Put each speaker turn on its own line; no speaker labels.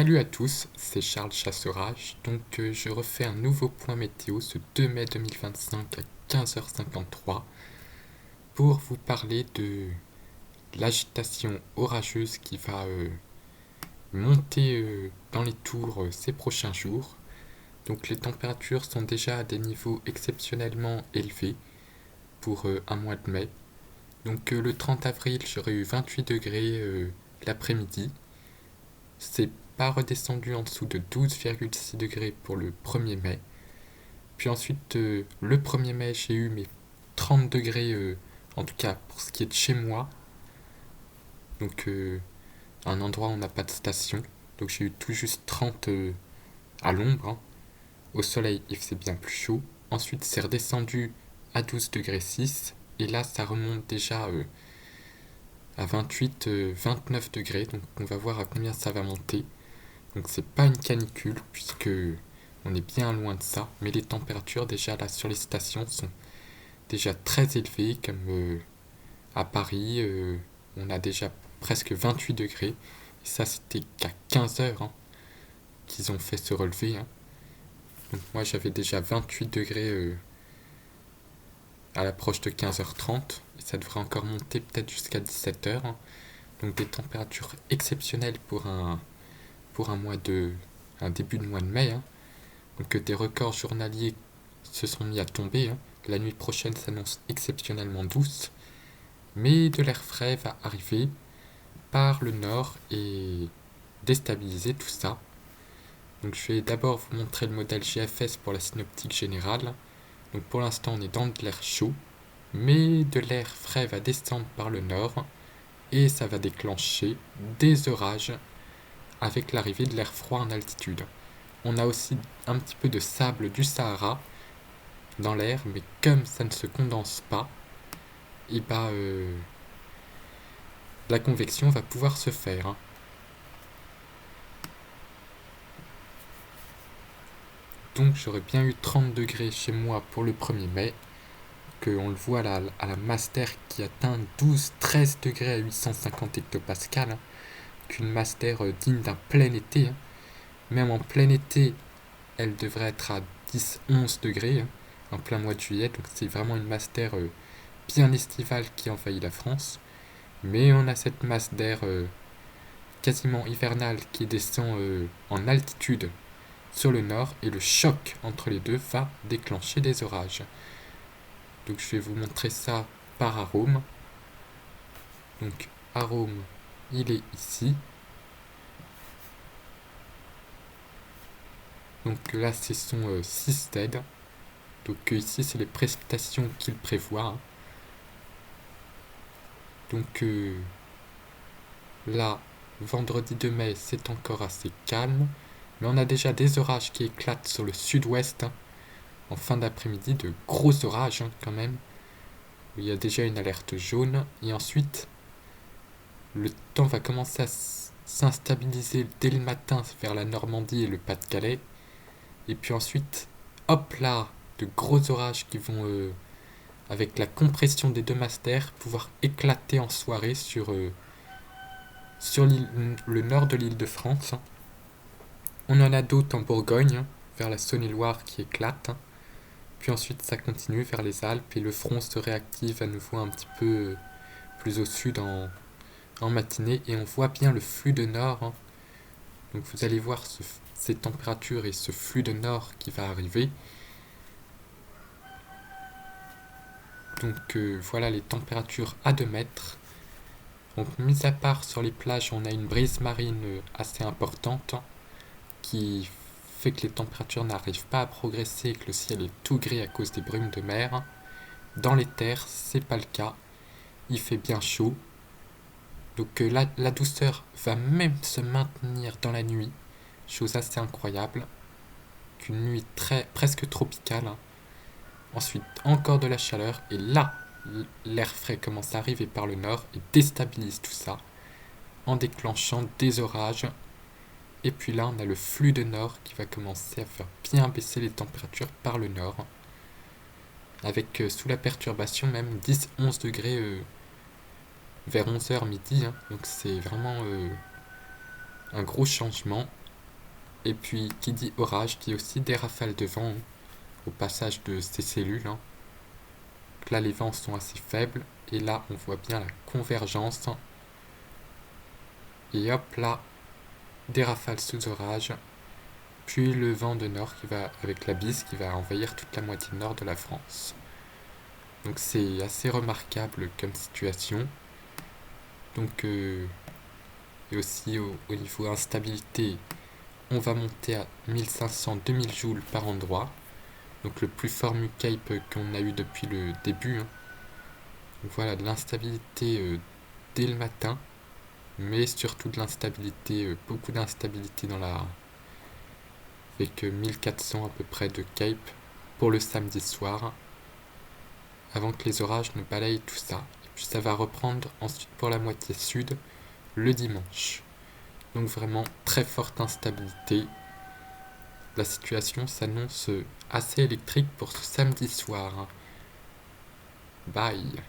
Salut à tous, c'est Charles Chasserage. Je refais un nouveau point météo ce 2 mai 2025 à 15h53 pour vous parler de l'agitation orageuse qui va monter dans les tours ces prochains jours. Donc les températures sont déjà à des niveaux exceptionnellement élevés pour un mois de mai. Le 30 avril, j'aurai eu 28 degrés l'après-midi. C'est pas redescendu en dessous de 12,6 degrés pour le 1er mai. Puis ensuite, le 1er mai, j'ai eu mes 30 degrés, en tout cas pour ce qui est de chez moi. Un endroit où on n'a pas de station. Donc j'ai eu tout juste 30 à l'ombre. Au soleil, il faisait bien plus chaud. Ensuite, c'est redescendu à 12 degrés 6. Et là, ça remonte déjà à 28, 29 degrés. Donc on va voir à combien ça va monter. Donc c'est pas une canicule puisque on est bien loin de ça, mais les températures déjà là sur les stations sont déjà très élevées, comme à Paris, on a déjà presque 28 degrés, et ça c'était qu'à 15 heures qu'ils ont fait ce relevé. Donc moi j'avais déjà 28 degrés à l'approche de 15h30, et ça devrait encore monter peut-être jusqu'à 17h. Donc des températures exceptionnelles pour un début de mois de mai. Donc des records journaliers se sont mis à tomber. La nuit prochaine s'annonce exceptionnellement douce, mais de l'air frais va arriver par le nord et déstabiliser tout ça. Donc je vais d'abord vous montrer le modèle GFS pour la synoptique générale. Donc pour l'instant on est dans de l'air chaud, mais de l'air frais va descendre par le nord et ça va déclencher des orages avec l'arrivée de l'air froid en altitude. On a aussi un petit peu de sable du Sahara dans l'air, mais comme ça ne se condense pas, et la convection va pouvoir se faire. Donc j'aurais bien eu 30 degrés chez moi pour le 1er mai, qu'on le voit là, à la Master qui atteint 12-13 degrés à 850 hectopascales, qu'une Master digne d'un plein été. Même en plein été, elle devrait être à 10-11 degrés, en plein mois de juillet, donc c'est vraiment une masse d'air bien estivale qui envahit la France. Mais on a cette masse d'air quasiment hivernale qui descend en altitude sur le nord, et le choc entre les deux va déclencher des orages. Donc je vais vous montrer ça par arôme. Donc arôme, il est ici. Donc là c'est son système. Donc ici c'est les précipitations qu'il prévoit. Donc là, vendredi 2 mai, c'est encore assez calme. Mais on a déjà des orages qui éclatent sur le sud-ouest en fin d'après-midi, de gros orages quand même. Il y a déjà une alerte jaune. Et ensuite, le temps va commencer à s'instabiliser dès le matin vers la Normandie et le Pas-de-Calais. Et puis ensuite, hop là, de gros orages qui vont, avec la compression des deux masses d'air, pouvoir éclater en soirée sur le nord de l'île de France. On en a d'autres en Bourgogne, vers la Saône-et-Loire qui éclatent. Puis ensuite ça continue vers les Alpes et le front se réactive à nouveau un petit peu plus au sud en matinée. Et on voit bien le flux de nord. Donc vous allez voir ces températures et ce flux de nord qui va arriver. Donc voilà les températures à 2 mètres. Donc mis à part sur les plages, on a une brise marine assez importante qui fait que les températures n'arrivent pas à progresser et que le ciel est tout gris à cause des brumes de mer. Dans les terres, c'est pas le cas. Il fait bien chaud. Donc la douceur va même se maintenir dans la nuit. Chose assez incroyable. Qu'une nuit presque tropicale. Ensuite, encore de la chaleur. Et là, l'air frais commence à arriver par le nord et déstabilise tout ça en déclenchant des orages. Et puis là, on a le flux de nord qui va commencer à faire bien baisser les températures par le nord. Avec sous la perturbation même 10-11 degrés vers 11h midi. Donc c'est vraiment un gros changement. Et puis, qui dit orage, dit aussi des rafales de vent au passage de ces cellules. Là, les vents sont assez faibles. Et là, on voit bien la convergence. Et hop là, des rafales sous orage. Puis le vent de nord qui va, avec la bise, qui va envahir toute la moitié nord de la France. Donc c'est assez remarquable comme situation. Donc, et aussi au niveau instabilité, on va monter à 1500-2000 joules par endroit. Donc le plus fort Mucape qu'on a eu depuis le début. Donc voilà, de l'instabilité dès le matin, mais surtout de l'instabilité, beaucoup d'instabilité dans la... avec 1400 à peu près de Cape pour le samedi soir, avant que les orages ne balayent tout ça. Et puis ça va reprendre ensuite pour la moitié sud le dimanche. Donc vraiment très forte instabilité. La situation s'annonce assez électrique pour ce samedi soir. Bye.